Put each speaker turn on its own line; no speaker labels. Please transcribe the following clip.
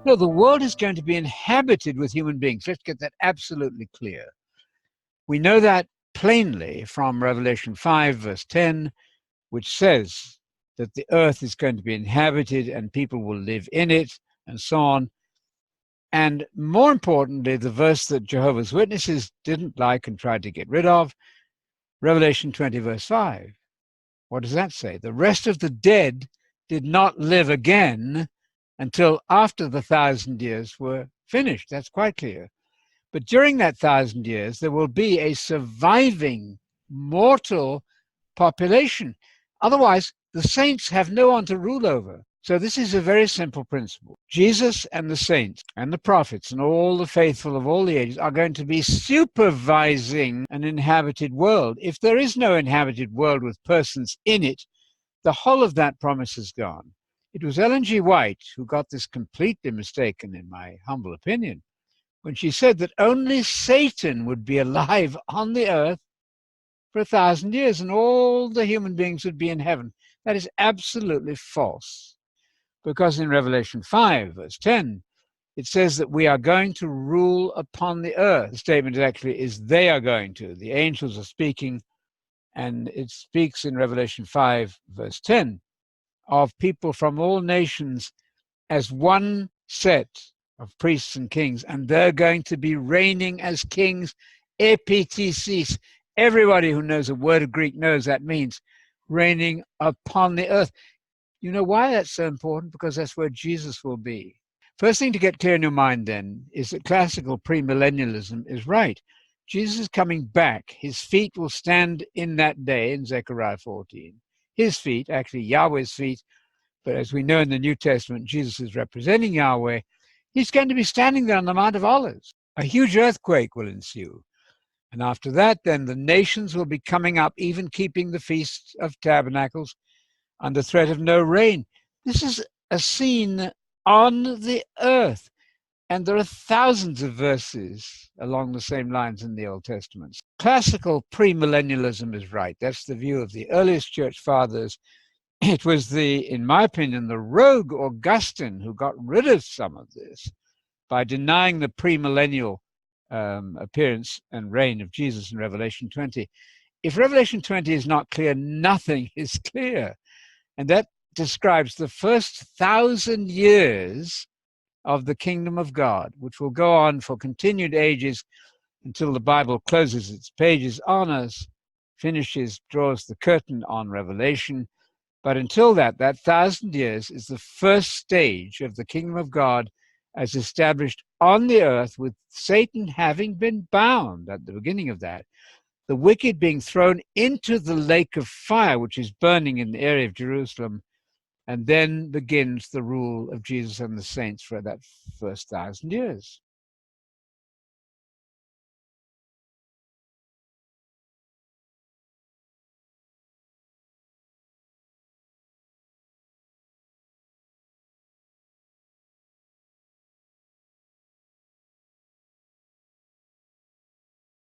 No, the world is going to be inhabited with human beings. Let's get that absolutely clear. We know that plainly from Revelation 5, verse 10, which says that the earth is going to be inhabited and people will live in it, and so on. And more importantly, the verse that Jehovah's Witnesses didn't like and tried to get rid of, Revelation 20, verse 5. What does that say? The rest of the dead did not live again until after the 1,000 years were finished. That's quite clear. But during that 1,000 years, there will be a surviving mortal population. Otherwise, the saints have no one to rule over. So this is a very simple principle. Jesus and the saints and the prophets and all the faithful of all the ages are going to be supervising an inhabited world. If there is no inhabited world with persons in it, the whole of that promise is gone. It was Ellen G. White who got this completely mistaken, in my humble opinion, when she said that only Satan would be alive on the earth for 1,000 years and all the human beings would be in heaven. That is absolutely false. Because in Revelation 5, verse 10, it says that we are going to rule upon the earth. The statement actually is they are going to. The angels are speaking, and it speaks in Revelation 5, verse 10, of people from all nations as one set of priests and kings, and they're going to be reigning as kings, epitsis. Everybody who knows a word of Greek knows that means reigning upon the earth. You know why that's so important? Because that's where Jesus will be. First thing to get clear in your mind then is that classical premillennialism is right. Jesus is coming back. His feet will stand in that day in Zechariah 14. His feet, actually Yahweh's feet, but as we know in the New Testament, Jesus is representing Yahweh. He's going to be standing there on the Mount of Olives. A huge earthquake will ensue. And after that, then the nations will be coming up, even keeping the Feast of Tabernacles, under threat of no rain. This is a scene on the earth. And there are thousands of verses along the same lines in the Old Testament. Classical premillennialism is right. That's the view of the earliest church fathers. It was in my opinion, the rogue Augustine who got rid of some of this by denying the premillennial appearance and reign of Jesus in Revelation 20. If Revelation 20 is not clear, nothing is clear. And that describes the first 1,000 years of the kingdom of God, which will go on for continued ages until the Bible closes its pages on us, finishes, draws the curtain on Revelation. But until that 1,000 years is the first stage of the kingdom of God as established on the earth, with Satan having been bound at the beginning of that, the wicked being thrown into the lake of fire, which is burning in the area of Jerusalem, and then begins the rule of Jesus and the saints for that first 1,000 years.